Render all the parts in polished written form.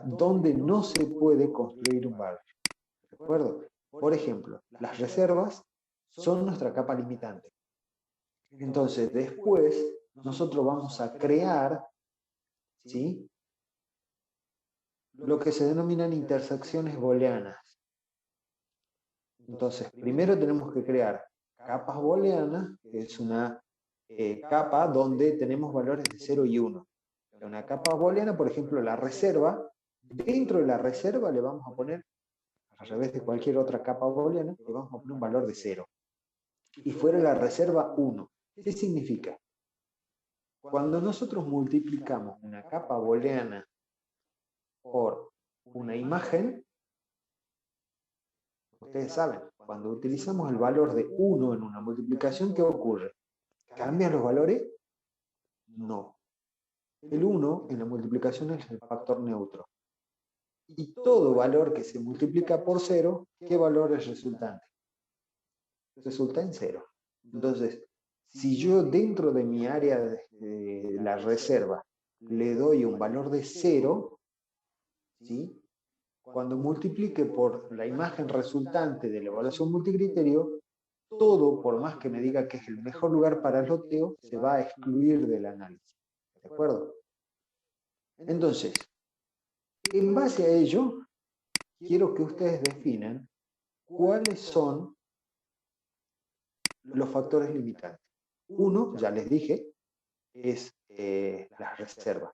donde no se puede construir un barrio. ¿De acuerdo? Por ejemplo, las reservas son nuestra capa limitante. Entonces, después, nosotros vamos a crear, ¿sí?, lo que se denominan intersecciones booleanas. Entonces, primero tenemos que crear capas booleanas, que es una capa donde tenemos valores de 0 y 1. Una capa booleana, por ejemplo, la reserva, dentro de la reserva le vamos a poner, a través de cualquier otra capa booleana, le vamos a poner un valor de 0. Y fuera de la reserva 1. ¿Qué significa? Cuando nosotros multiplicamos una capa booleana por una imagen, ustedes saben, cuando utilizamos el valor de 1 en una multiplicación, ¿qué ocurre? ¿Cambian los valores? No. El 1 en la multiplicación es el factor neutro. Y todo valor que se multiplica por 0, ¿qué valor es resultante? Resulta en 0. Entonces, si yo dentro de mi área de la reserva le doy un valor de 0, ¿sí?, cuando multiplique por la imagen resultante de la evaluación multicriterio, todo, por más que me diga que es el mejor lugar para el loteo, se va a excluir del análisis. ¿De acuerdo? Entonces, en base a ello, quiero que ustedes definan cuáles son los factores limitantes. Uno, ya les dije, es la reserva.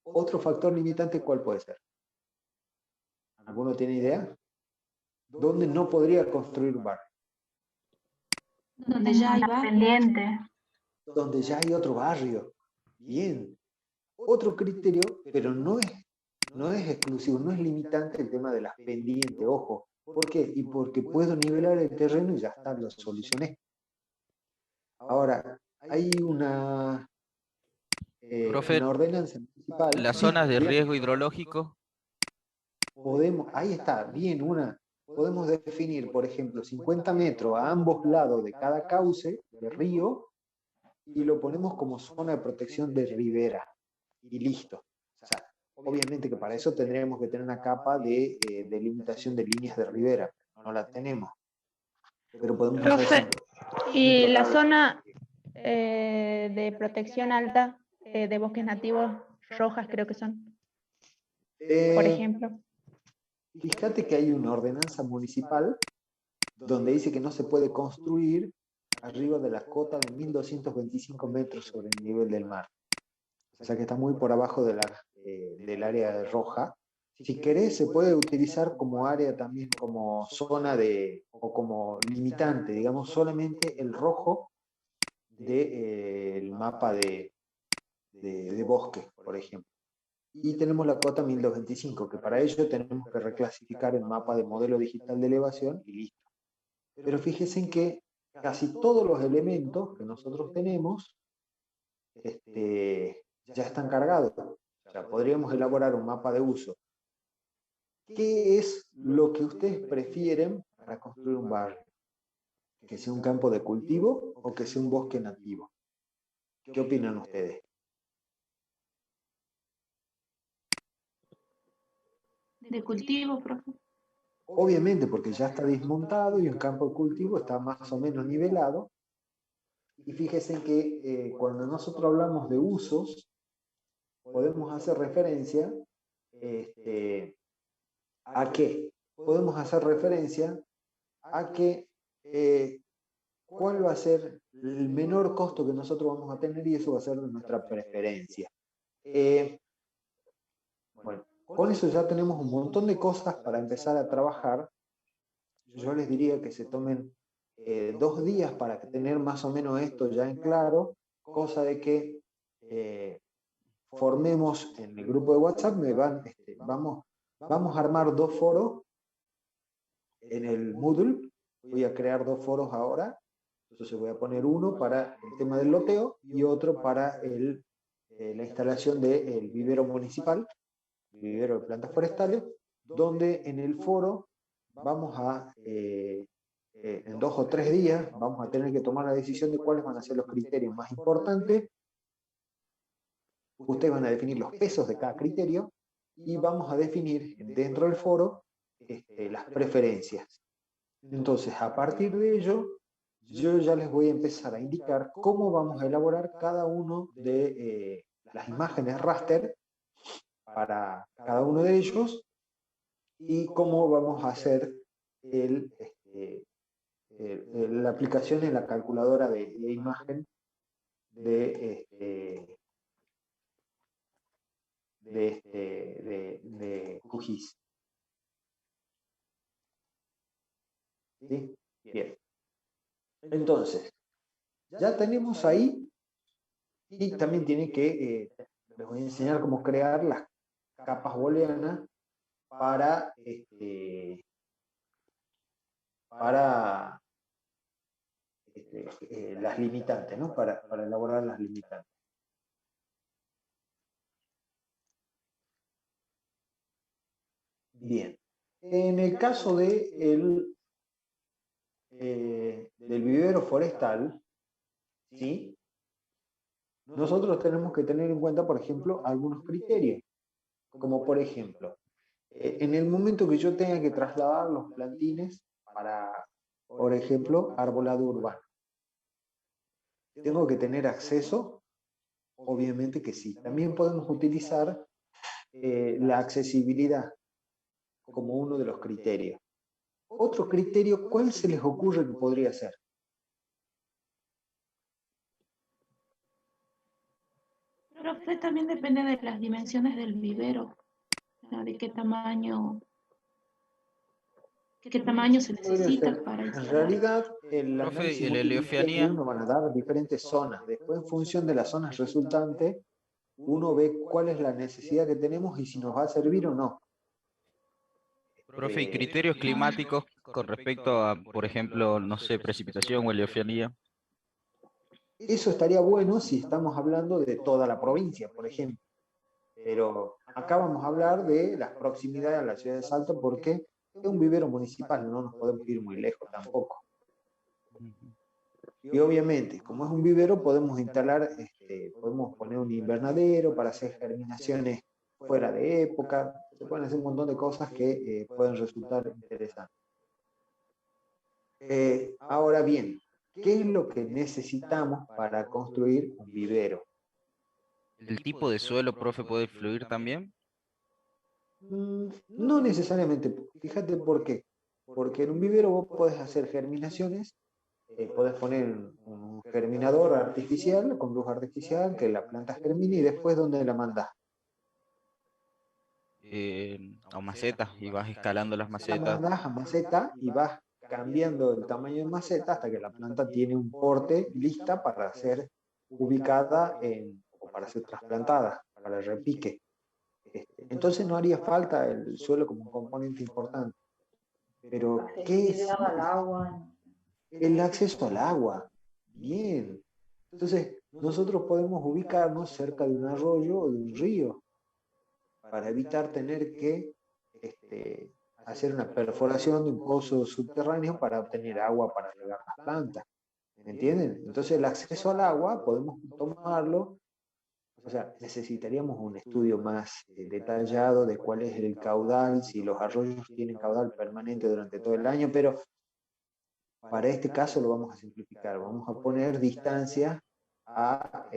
Otro factor limitante, ¿cuál puede ser? ¿Alguno tiene idea? ¿Dónde no podría construir un barrio? Donde ya hay Pendiente. Donde ya hay otro barrio. Bien. Otro criterio, pero no es exclusivo, no es limitante el tema de las pendientes, ojo. ¿Por qué? Y porque puedo nivelar el terreno y ya está, lo solucioné. Ahora, hay una Profe, ordenanza municipal. las Sí, zonas de bien, riesgo hidrológico. ahí está, bien, podemos definir, por ejemplo, 50 metros a ambos lados de cada cauce de río y lo ponemos como zona de protección de ribera. Y listo. O sea, obviamente que para eso tendríamos que tener una capa de delimitación de líneas de ribera. No la tenemos. Pero podemos Profe, hacer... y la zona de protección alta de bosques nativos rojas creo que son, por ejemplo. Fíjate que hay una ordenanza municipal donde dice que no se puede construir arriba de la cota de 1225 metros sobre el nivel del mar. O sea que está muy por abajo de del área roja. Si querés, se puede utilizar como área también, como zona o como limitante, digamos, solamente el rojo del mapa de bosque, por ejemplo. Y tenemos la cota 1225, que para ello tenemos que reclasificar el mapa de modelo digital de elevación y listo. Pero fíjense en que casi todos los elementos que nosotros tenemos ya están cargados. O sea, podríamos elaborar un mapa de uso. ¿Qué es lo que ustedes prefieren para construir un barrio? ¿Que sea un campo de cultivo o que sea un bosque nativo? ¿Qué opinan ustedes? De cultivo, profe. Obviamente, porque ya está desmontado y un campo de cultivo está más o menos nivelado. Y fíjense que cuando nosotros hablamos de usos, podemos hacer referencia ¿a qué? Podemos hacer referencia a que cuál va a ser el menor costo que nosotros vamos a tener y eso va a ser nuestra preferencia. Bueno, con eso ya tenemos un montón de cosas para empezar a trabajar. Yo les diría que se tomen 2 días para tener más o menos esto ya en claro, cosa de que formemos en el grupo de WhatsApp, vamos a armar 2 foros en el Moodle. Voy a crear 2 foros ahora. Entonces voy a poner uno para el tema del loteo y otro para la instalación del vivero municipal, el vivero de plantas forestales, donde en el foro vamos a, en 2 o 3 días, vamos a tener que tomar la decisión de cuáles van a ser los criterios más importantes. Ustedes van a definir los pesos de cada criterio y vamos a definir dentro del foro las preferencias. Entonces, a partir de ello, yo ya les voy a empezar a indicar cómo vamos a elaborar cada uno de las imágenes raster para cada uno de ellos y cómo vamos a hacer la aplicación en la calculadora de imagen de QGIS. ¿Sí? Bien. Entonces, ya tenemos ahí y también tiene que, les voy a enseñar cómo crear las capas booleanas para las limitantes, ¿no? Para elaborar las limitantes. Bien. En el caso del vivero forestal, ¿sí? Nosotros tenemos que tener en cuenta, por ejemplo, algunos criterios, como por ejemplo, en el momento que yo tenga que trasladar los plantines para, por ejemplo, arbolado urbano, ¿tengo que tener acceso? Obviamente que sí. También podemos utilizar la accesibilidad como uno de los criterios. Otro criterio, ¿cuál se les ocurre que podría ser? Profe, también depende de las dimensiones del vivero, o sea, de qué tamaño se Podría necesita ser. para En instalar. realidad, el Profe, ¿y análisis la multivisión heliofianía? uno van a dar diferentes zonas. Después, en función de las zonas resultantes, uno ve cuál es la necesidad que tenemos y si nos va a servir o no. Profe, ¿y criterios climáticos con respecto a, por ejemplo, no sé, precipitación o heliofianía? Eso estaría bueno si estamos hablando de toda la provincia, por ejemplo. Pero acá vamos a hablar de las proximidades a la ciudad de Salta porque es un vivero municipal, no nos podemos ir muy lejos tampoco. Y obviamente, como es un vivero, podemos instalar, podemos poner un invernadero para hacer germinaciones fuera de época, se pueden hacer un montón de cosas que pueden resultar interesantes. Ahora bien, ¿qué es lo que necesitamos para construir un vivero? ¿El tipo de suelo, profe, puede influir también? No necesariamente, fíjate por qué. Porque en un vivero vos podés hacer germinaciones, podés poner un germinador artificial, con luz artificial, que la planta germine y después ¿dónde la mandás? A macetas y vas escalando las La macetas. mandás a maceta y vas cambiando el tamaño de maceta hasta que la planta tiene un porte lista para ser ubicada o para ser trasplantada, para el repique. Entonces no haría falta el suelo como un componente importante. Pero, ¿qué es al agua. el acceso al agua? Bien. Entonces, nosotros podemos ubicarnos cerca de un arroyo o de un río para evitar tener que hacer una perforación de un pozo subterráneo para obtener agua para regar las plantas. ¿Me entienden? Entonces, el acceso al agua podemos tomarlo. O sea, necesitaríamos un estudio más detallado de cuál es el caudal, si los arroyos tienen caudal permanente durante todo el año, pero para este caso lo vamos a simplificar. Vamos a poner distancia a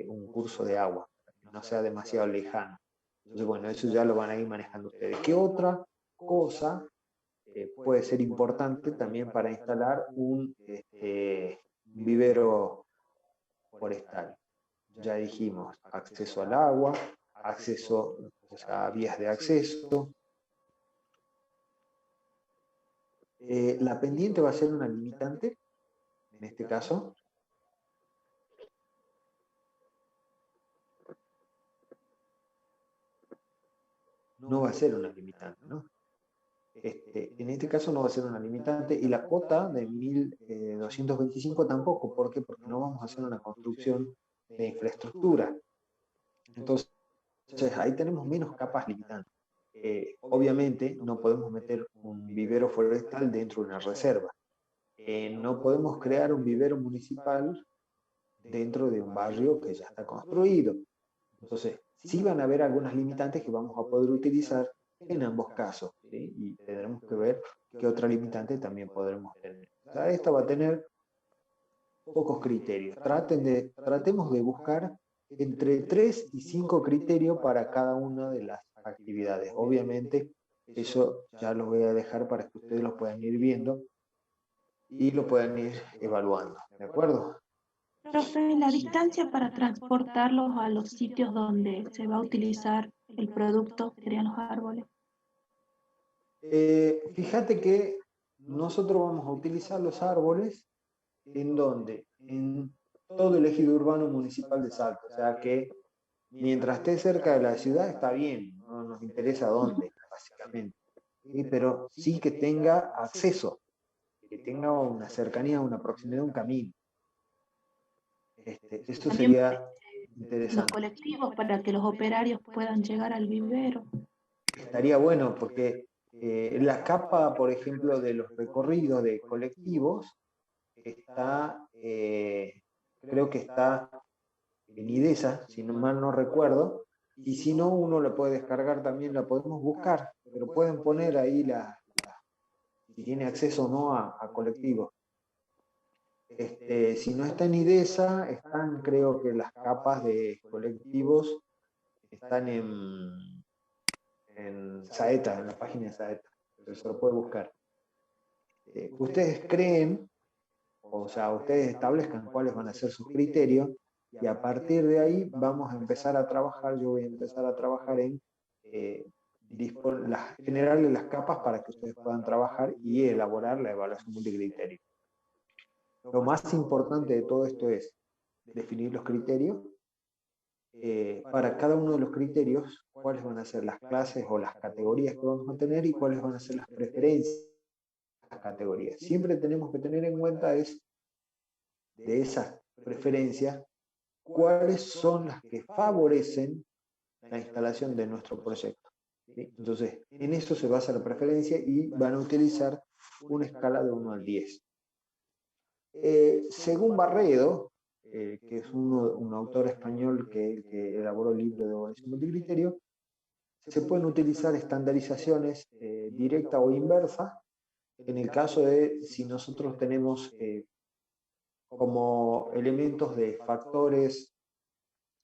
un curso de agua, que no sea demasiado lejano. Entonces, bueno, eso ya lo van a ir manejando ustedes. ¿Qué otra cosa puede ser importante también para instalar un vivero forestal? Ya dijimos, acceso al agua, acceso, o sea, vías de acceso. La pendiente va a ser una limitante, en este caso. No va a ser una limitante, ¿no? En este caso no va a ser una limitante y la cuota de 1225 tampoco. ¿Por qué? Porque no vamos a hacer una construcción de infraestructura. Entonces, ahí tenemos menos capas limitantes. Obviamente no podemos meter un vivero forestal dentro de una reserva. No podemos crear un vivero municipal dentro de un barrio que ya está construido. Entonces, Sí van a haber algunas limitantes que vamos a poder utilizar en ambos casos, ¿sí? Y tendremos que ver qué otra limitante también podremos tener. O sea, esta va a tener pocos criterios. Tratemos de buscar entre 3 y 5 criterios para cada una de las actividades. Obviamente, eso ya lo voy a dejar para que ustedes lo puedan ir viendo y lo puedan ir evaluando. ¿De acuerdo? Profe, la distancia para transportarlos a los sitios donde se va a utilizar el producto serían los árboles. Fíjate que nosotros vamos a utilizar los árboles en donde, en todo el ejido urbano municipal de Salta. O sea que mientras esté cerca de la ciudad está bien, no nos interesa dónde, básicamente. ¿Sí? Pero sí que tenga acceso, que tenga una cercanía, una proximidad, un camino. Esto También sería los interesante. colectivos para que los operarios puedan llegar al vivero. Estaría bueno porque la capa, por ejemplo, de los recorridos de colectivos está, creo que está en IDESA, si no mal no recuerdo, y si no, uno la puede descargar también, la podemos buscar, pero pueden poner ahí si tiene acceso o no a colectivos. Si no está en IDESA, están, creo que las capas de colectivos están en Saeta, en la página de Saeta, pero se lo puede buscar. Ustedes creen, o sea, ustedes establezcan cuáles van a ser sus criterios, y a partir de ahí vamos a empezar a trabajar, yo voy a empezar a trabajar en generarle las capas para que ustedes puedan trabajar y elaborar la evaluación multicriterio. Lo más importante de todo esto es definir los criterios. Para cada uno de los criterios, cuáles van a ser las clases o las categorías que vamos a tener y cuáles van a ser las preferencias de las categorías. Siempre tenemos que tener en cuenta de esas preferencias, cuáles son las que favorecen la instalación de nuestro proyecto. ¿Sí? Entonces, en eso se basa la preferencia y van a utilizar una escala de 1 al 10. Según Barredo, que es un autor español que elaboró el libro de evaluación multicriterio, se pueden utilizar estandarizaciones directa o inversa en el caso de si nosotros tenemos como elementos de factores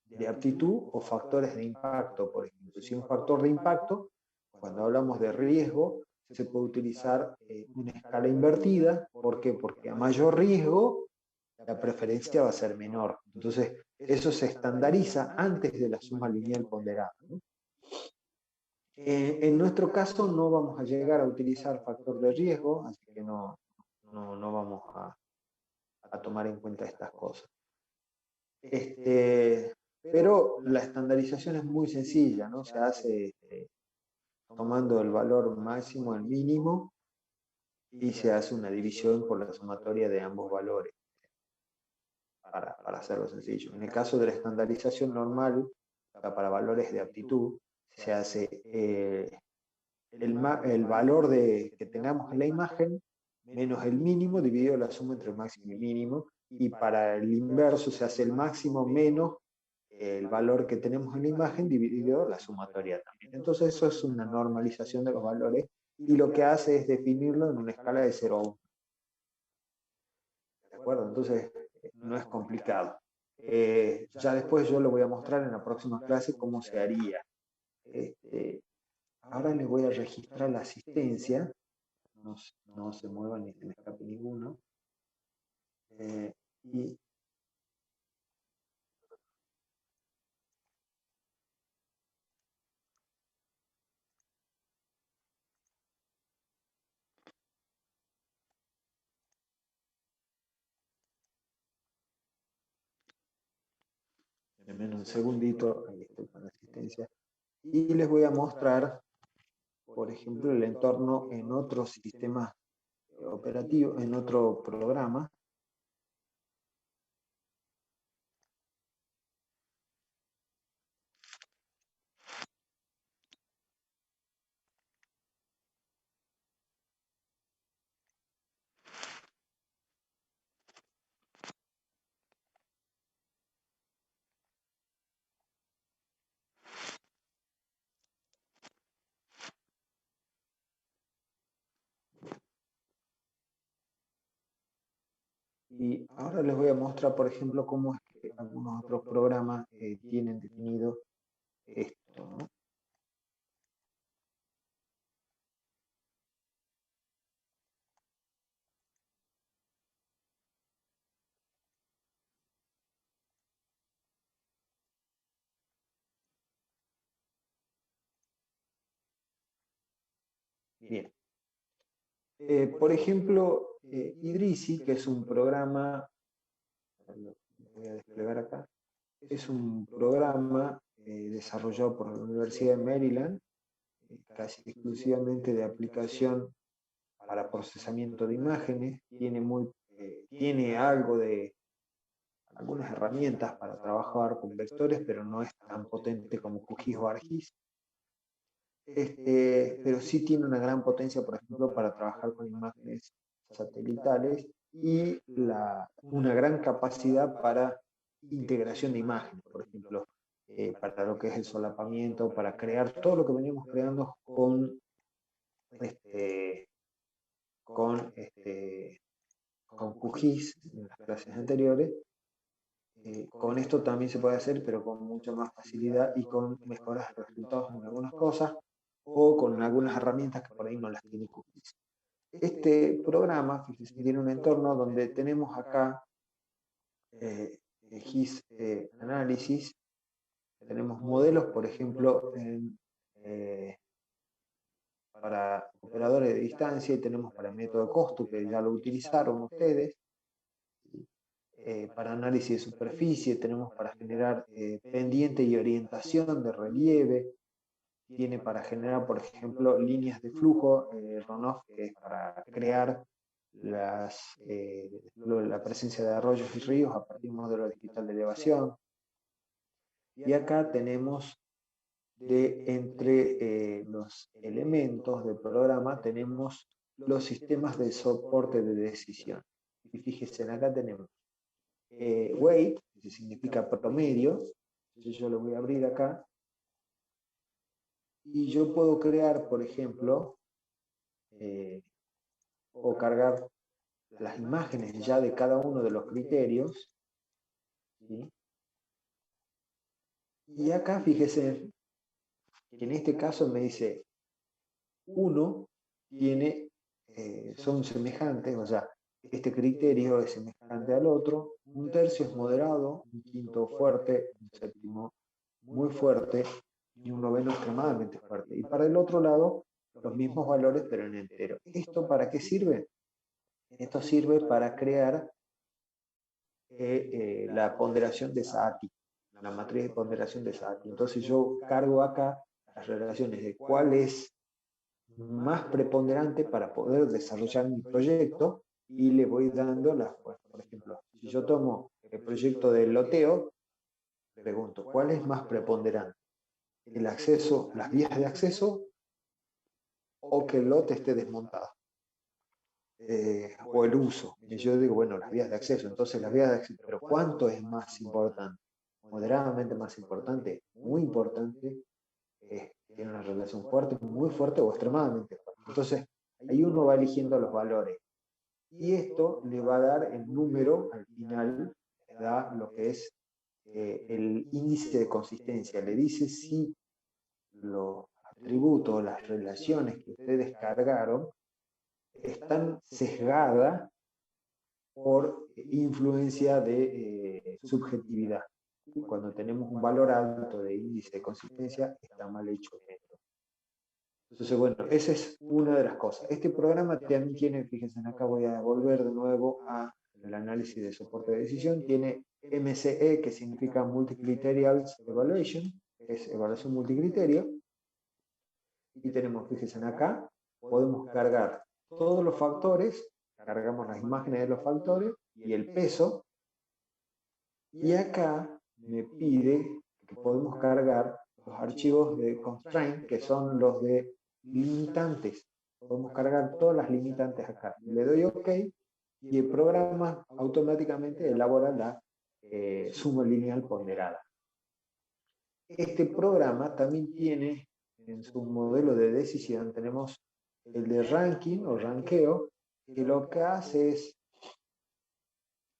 de aptitud o factores de impacto. Por ejemplo, si un factor de impacto, cuando hablamos de riesgo, se puede utilizar una escala invertida. ¿Por qué? Porque a mayor riesgo, la preferencia va a ser menor. Entonces, eso se estandariza antes de la suma lineal ponderada, ¿no? En nuestro caso no vamos a llegar a utilizar factor de riesgo, así que no vamos a tomar en cuenta estas cosas. Pero la estandarización es muy sencilla, ¿no? Se hace tomando el valor máximo al mínimo y se hace una división por la sumatoria de ambos valores, para hacerlo sencillo. En el caso de la estandarización normal, para valores de aptitud, se hace el valor que tengamos en la imagen menos el mínimo dividido la suma entre el máximo y el mínimo, y para el inverso se hace el máximo menos el valor que tenemos en la imagen dividido la sumatoria también. Entonces eso es una normalización de los valores y lo que hace es definirlo en una escala de 0 a 1. ¿De acuerdo? Entonces no es complicado. Ya después yo lo voy a mostrar en la próxima clase cómo se haría. Ahora les voy a registrar la asistencia. No se muevan ni se me escape ninguno. Y en menos un segundito, ahí estoy con la asistencia. Y les voy a mostrar, por ejemplo, el entorno en otro sistema operativo, en otro programa. Y ahora les voy a mostrar, por ejemplo, cómo es que algunos otros programas tienen definido esto, ¿no? Bien. Por ejemplo, Idrisi, que es un programa, lo voy a desplegar acá, es un programa desarrollado por la Universidad de Maryland, casi exclusivamente de aplicación para procesamiento de imágenes, tiene algo de algunas herramientas para trabajar con vectores, pero no es tan potente como QGIS o ArcGIS. Pero sí tiene una gran potencia, por ejemplo, para trabajar con imágenes satelitales y una gran capacidad para integración de imágenes, por ejemplo, para lo que es el solapamiento, para crear todo lo que veníamos creando con QGIS en las clases anteriores. Con esto también se puede hacer, pero con mucha más facilidad y con mejoras de resultados en algunas cosas, o con algunas herramientas que por ahí no las tiene QGIS. Este programa, fíjense, tiene un entorno donde tenemos acá GIS análisis, tenemos modelos, por ejemplo, para operadores de distancia, y tenemos para el método de costo, que ya lo utilizaron ustedes. Para análisis de superficie, tenemos para generar pendiente y orientación de relieve, tiene para generar, por ejemplo, líneas de flujo, runoff, que es para crear la presencia de arroyos y ríos a partir de un modelo digital de elevación. Y acá tenemos entre los elementos del programa, tenemos los sistemas de soporte de decisión. Y fíjense, acá tenemos weight, que significa promedio. Yo lo voy a abrir acá. Y yo puedo crear, por ejemplo, o cargar las imágenes ya de cada uno de los criterios. ¿Sí? Y acá fíjese que en este caso me dice, uno son semejantes, o sea, este criterio es semejante al otro, un tercio es moderado, un quinto fuerte, un séptimo muy fuerte y un noveno extremadamente fuerte. Y para el otro lado, los mismos valores pero en entero. ¿Esto para qué sirve? Esto sirve para crear la ponderación de Saati, la matriz de ponderación de Saati. Entonces yo cargo acá las relaciones de cuál es más preponderante para poder desarrollar mi proyecto, y le voy dando por ejemplo, si yo tomo el proyecto del loteo, pregunto, ¿cuál es más preponderante? ¿El acceso, las vías de acceso, o que el lote esté desmontado? O el uso. Y yo digo, bueno, las vías de acceso. Entonces las vías de acceso, pero ¿cuánto es más importante? Moderadamente más importante, muy importante, tiene una relación fuerte, muy fuerte o extremadamente fuerte. Entonces ahí uno va eligiendo los valores. Y esto le va a dar el número, al final, le da lo que es el índice de consistencia. Le dice si los atributos, las relaciones que ustedes cargaron, están sesgadas por influencia de subjetividad. Cuando tenemos un valor alto de índice de consistencia, está mal hecho esto. Entonces, bueno, esa es una de las cosas. Este programa también tiene, fíjense, acá voy a volver de nuevo al análisis de soporte de decisión, tiene MCE, que significa Multicriterial Evaluation, es evaluación multicriterio, y tenemos, fíjense acá, podemos cargar todos los factores, cargamos las imágenes de los factores y el peso, y acá me pide que podemos cargar los archivos de constraint, que son los de limitantes. Podemos cargar todas las limitantes acá. Le doy OK y el programa automáticamente elabora la suma lineal ponderada. Este programa también tiene en su modelo de decisión, tenemos el de ranking o ranqueo, que lo que hace es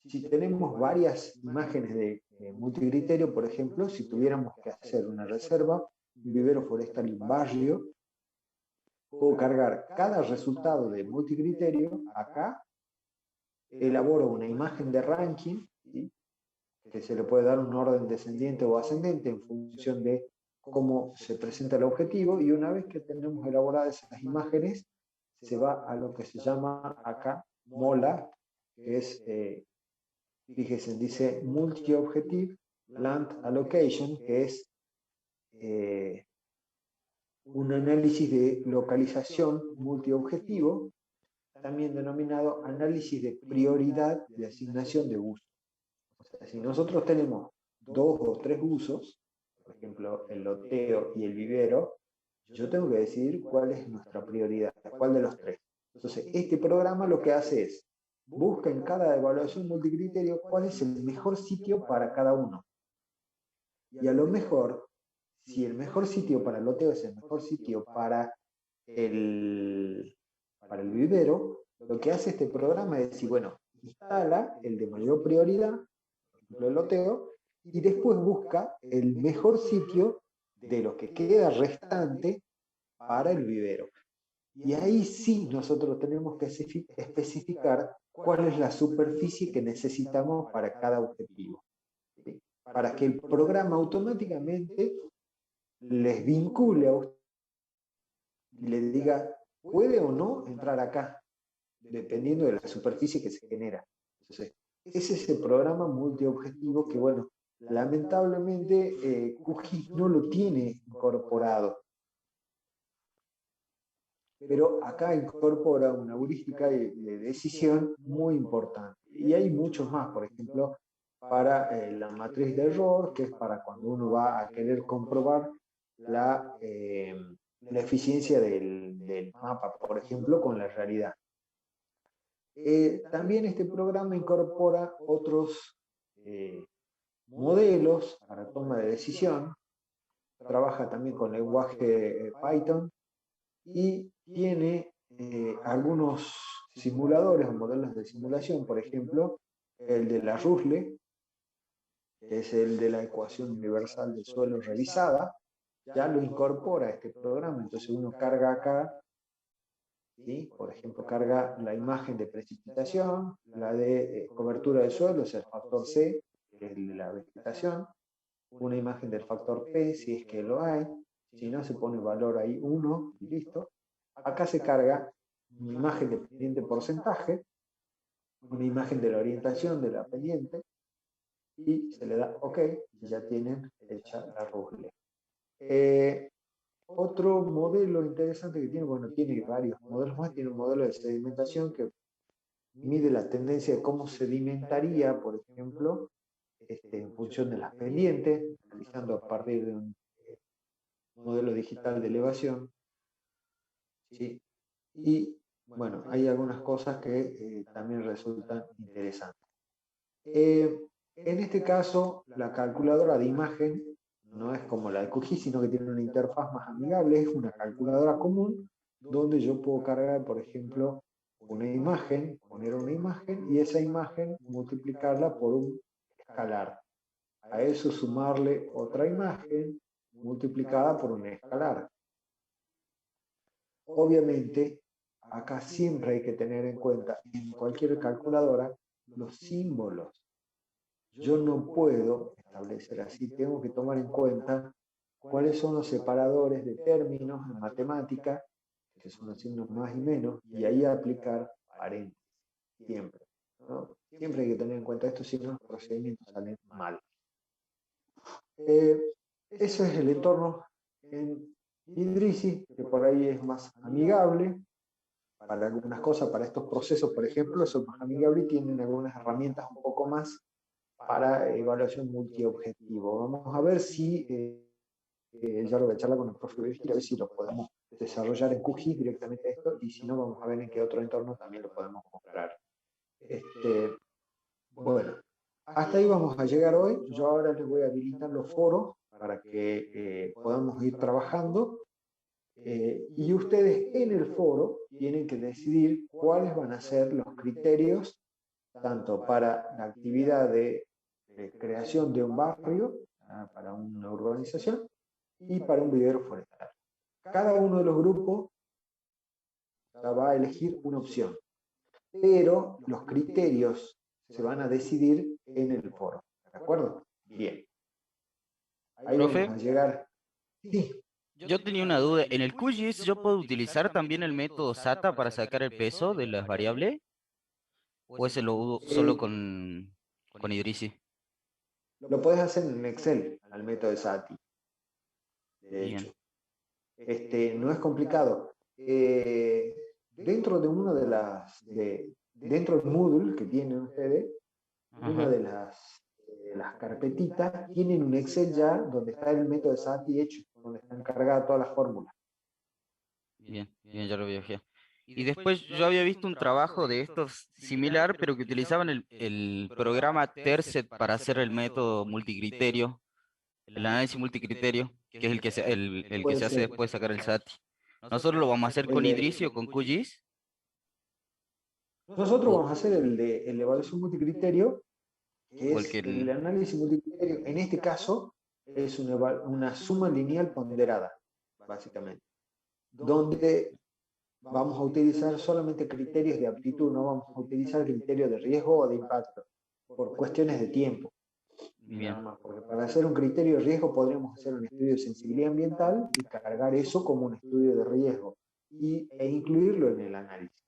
Si tenemos varias imágenes de multicriterio, por ejemplo, si tuviéramos que hacer una reserva, un vivero forestal y un barrio, puedo cargar cada resultado de multicriterio acá, elaboro una imagen de ranking, ¿sí? Que se le puede dar un orden descendiente o ascendente en función de cómo se presenta el objetivo, y una vez que tenemos elaboradas esas imágenes, se va a lo que se llama acá MOLA, que es, fíjense, dice Multi-Objective Land Allocation, que es un análisis de localización multiobjetivo, también denominado análisis de prioridad de asignación de uso. O sea, si nosotros tenemos 2 o 3 usos, por ejemplo, el loteo y el vivero, yo tengo que decidir cuál es nuestra prioridad, cuál de los 3. Entonces, este programa lo que hace es, busca en cada evaluación multicriterio cuál es el mejor sitio para cada uno. Y a lo mejor, si el mejor sitio para el loteo es el mejor sitio para el vivero, lo que hace este programa es decir, bueno, instala el de mayor prioridad, por ejemplo el loteo, y después busca el mejor sitio de lo que queda restante para el vivero. Y ahí sí nosotros tenemos que especificar cuál es la superficie que necesitamos para cada objetivo, ¿sí? Para que el programa automáticamente les vincule a usted y le diga, puede o no entrar acá, dependiendo de la superficie que se genera. Entonces, ese es el programa multiobjetivo que, bueno, lamentablemente QGIS no lo tiene incorporado. Pero acá incorpora una heurística de decisión muy importante. Y hay muchos más, por ejemplo, para la matriz de error, que es para cuando uno va a querer comprobar la eficiencia del mapa, por ejemplo, con la realidad. También este programa incorpora otros modelos para toma de decisión, trabaja también con lenguaje Python y tiene algunos simuladores o modelos de simulación, por ejemplo, el de la RUSLE, que es el de la ecuación universal del suelo revisada, ya lo incorpora este programa, entonces uno carga acá, ¿sí? Por ejemplo, carga la imagen de precipitación, la de cobertura del suelo, es el factor C, que es el de la vegetación, una imagen del factor P, si es que lo hay, si no se pone valor ahí 1 y listo. Acá se carga una imagen de pendiente porcentaje, una imagen de la orientación de la pendiente, y se le da OK, y ya tienen hecha la RUSLE. Otro modelo interesante que tiene, bueno, tiene varios modelos más, tiene un modelo de sedimentación que mide la tendencia de cómo sedimentaría, por ejemplo, en función de las pendientes, realizando a partir de un modelo digital de elevación, ¿sí? Y bueno, hay algunas cosas que también resultan interesantes. En este caso, la calculadora de imagen no es como la de QGIS, sino que tiene una interfaz más amigable, es una calculadora común donde yo puedo cargar, por ejemplo, una imagen, poner una imagen y esa imagen multiplicarla por un escalar. A eso sumarle otra imagen multiplicada por un escalar. Obviamente, acá siempre hay que tener en cuenta, en cualquier calculadora, los símbolos. Yo no puedo establecer así, tengo que tomar en cuenta cuáles son los separadores de términos en matemática, que son los signos más y menos, y ahí aplicar paréntesis, siempre, ¿no? Siempre hay que tener en cuenta esto, si no los procedimientos salen mal. Ese es el entorno en Idrisi, que por ahí es más amigable para algunas cosas, para estos procesos, por ejemplo, son más amigables y tienen algunas herramientas un poco más para evaluación multiobjetivo. Vamos a ver si, ya lo voy a charlar con el profe Virgil, a ver si lo podemos desarrollar en QGIS directamente esto, y si no, vamos a ver en qué otro entorno también lo podemos mostrar. Bueno, hasta ahí vamos a llegar hoy. Yo ahora les voy a habilitar los foros para que podamos ir trabajando. Y ustedes en el foro tienen que decidir cuáles van a ser los criterios tanto para la actividad de creación de un barrio, para una urbanización, y para un vivero forestal. Cada uno de los grupos va a elegir una opción, pero los criterios se van a decidir en el foro. ¿De acuerdo? Bien. Ahí Profe, vamos a llegar. Sí, yo tenía una duda. ¿En el QGIS yo puedo utilizar también el método SATA para sacar el peso de las variables? ¿O ese lo uso solo eh, con Idrisi? lo podés hacer en Excel, al método de SATI, de Bien. hecho. No es complicado. Dentro de una de dentro del Moodle que tienen ustedes, una Ajá. de las carpetitas tienen un Excel ya donde está el método de SATI hecho, donde están cargadas todas las fórmulas. Bien, bien, ya lo viajé. Y después yo había visto un trabajo de estos similar, pero que utilizaban el programa Tercet para hacer el método multicriterio, el análisis multicriterio, que es el que Puede se hace ser después de sacar el SATI. ¿Nosotros lo vamos a hacer el con de, Idrissi o con QGIS? nosotros ¿O, vamos a hacer el de evaluación multicriterio, que o el es que... el análisis multicriterio. En este caso, es una suma lineal ponderada, básicamente, donde vamos a utilizar solamente criterios de aptitud, no vamos a utilizar criterios de riesgo o de impacto, por cuestiones de tiempo, nada Bien, más, porque para hacer un criterio de riesgo podríamos hacer un estudio de sensibilidad ambiental y cargar eso como un estudio de riesgo e incluirlo en el análisis.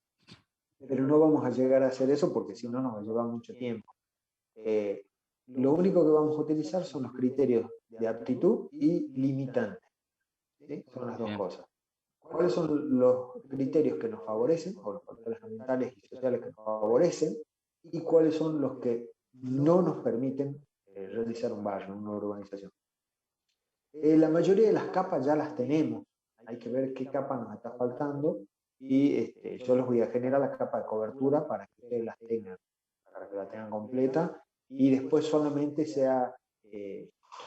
Pero no vamos a llegar a hacer eso porque si no nos va a llevar mucho tiempo. Lo único que vamos a utilizar son los criterios de aptitud y limitantes. ¿Sí? Son las dos bien, cosas. ¿Cuáles son los criterios que nos favorecen, o los factores ambientales y sociales que nos favorecen, y cuáles son los que no nos permiten realizar un barrio, una urbanización? La mayoría de las capas ya las tenemos, hay que ver qué capa nos está faltando, y yo les voy a generar la capa de cobertura para que ustedes las tengan, para que la tengan completa, y después solamente sea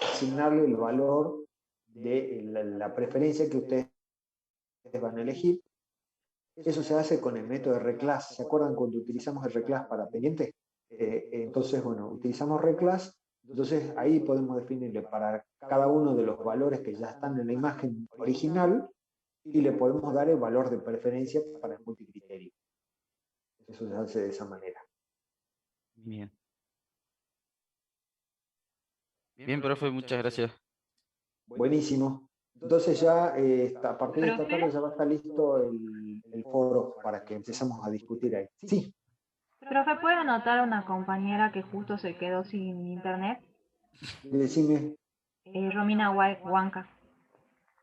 asignarle el valor de la preferencia que ustedes van a elegir. Eso se hace con el método de reclass. ¿Se acuerdan cuando utilizamos el reclass para pendiente? Entonces, bueno, utilizamos reclass. Entonces ahí podemos definirle para cada uno de los valores que ya están en la imagen original y le podemos dar el valor de preferencia para el multicriterio. Eso se hace de esa manera. bien. Bien, profe, muchas gracias. Buenísimo. Entonces ya a partir de esta tarde Profe, ya va a estar listo el foro para que empecemos a discutir ahí. Sí, Profe, ¿puede anotar a una compañera que justo se quedó sin internet? decime, Romina Huanca.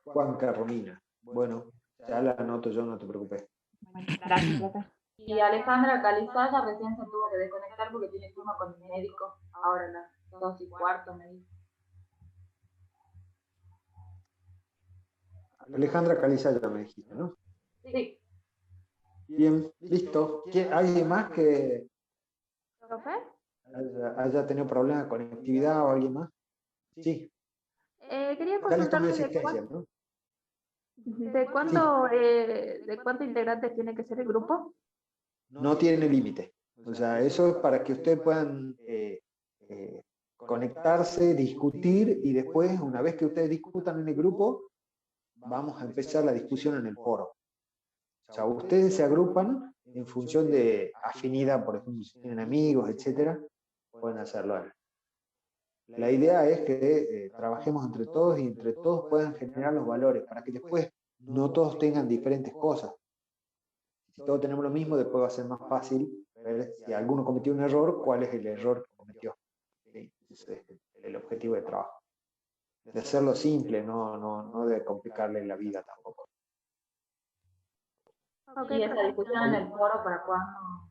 Juanca Romina. Bueno, ya la anoto yo, no te preocupes. Bueno, gracias, profe. Y Alejandra Calizaya recién se tuvo que desconectar porque tiene turno con el médico. Ahora a las 2:15 me dijo. Alejandra Calizaya me dijiste, ¿no? Sí. Bien, listo. ¿Alguien más que ¿Profe? haya tenido problemas de conectividad o alguien más? Sí, Quería ya les tomé consultarle asistencia, ¿no? de cuántos integrantes tiene que ser el grupo. No tiene límite. O sea, eso es para que ustedes puedan conectarse, discutir, y después, una vez que ustedes discutan en el grupo, vamos a empezar la discusión en el foro. O sea, ustedes se agrupan en función de afinidad, por ejemplo, si tienen amigos, etcétera, pueden hacerlo. La idea es que trabajemos entre todos y entre todos puedan generar los valores para que después no todos tengan diferentes cosas. Si todos tenemos lo mismo, después va a ser más fácil ver si alguno cometió un error, cuál es el error que cometió. ¿Sí? Ese es el objetivo de trabajo. De hacerlo simple, no de complicarle la vida tampoco. Y esa discusión en el foro, ¿para cuándo?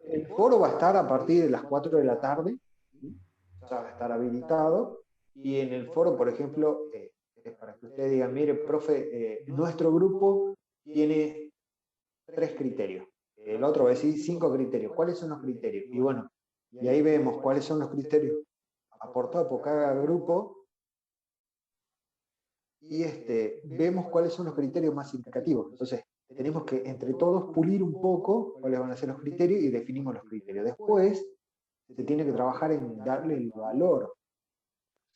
El foro va a estar a partir de las 4 de la tarde, ¿sí? O sea, va a estar habilitado, y en el foro, por ejemplo, es para que ustedes digan, mire, profe, nuestro grupo tiene 3 criterios, el otro va a decir 5 criterios. ¿Cuáles son los criterios? Y bueno, y ahí vemos cuáles son los criterios aportados por cada grupo, y vemos cuáles son los criterios más significativos. Entonces, tenemos que entre todos pulir un poco cuáles van a ser los criterios y definimos los criterios. Después se tiene que trabajar en darle el valor,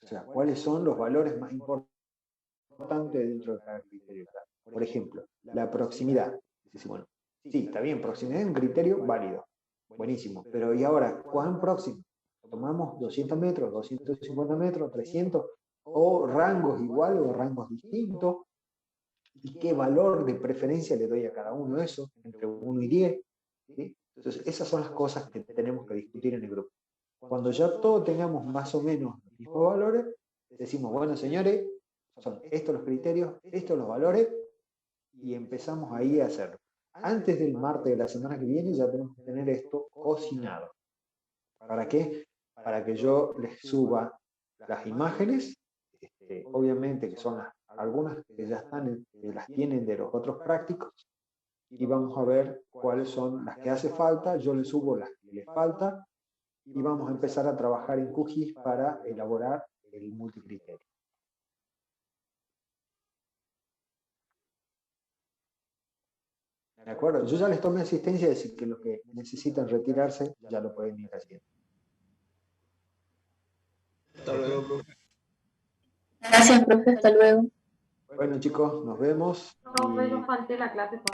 o sea, cuáles son los valores más importantes dentro de cada criterio. Por ejemplo, la proximidad. Dice, bueno, sí, está bien, proximidad es un criterio válido, buenísimo, pero ¿y ahora cuán próximo? ¿Tomamos 200 metros, 250 metros, 300? ¿O rangos iguales o rangos distintos? ¿Y qué valor de preferencia le doy a cada uno de esos, entre 1 y 10? ¿Sí? Entonces, esas son las cosas que tenemos que discutir en el grupo. Cuando ya todos tengamos más o menos los mismos valores, decimos, bueno, señores, son estos los criterios, estos los valores, y empezamos ahí a hacerlo. Antes del martes de la semana que viene ya tenemos que tener esto cocinado. ¿Para qué? Para que yo les suba las imágenes, obviamente que son algunas que ya están, que las tienen de los otros prácticos, y vamos a ver cuáles son las que hace falta, yo les subo las que les falta, y vamos a empezar a trabajar en QGIS para elaborar el multicriterio. ¿De acuerdo? Yo ya les tomé asistencia, así que los que necesitan retirarse ya lo pueden ir haciendo. Hasta luego, profe. Gracias, profe. Hasta luego. Bueno, chicos, nos vemos. No, yo falté la clase pasada.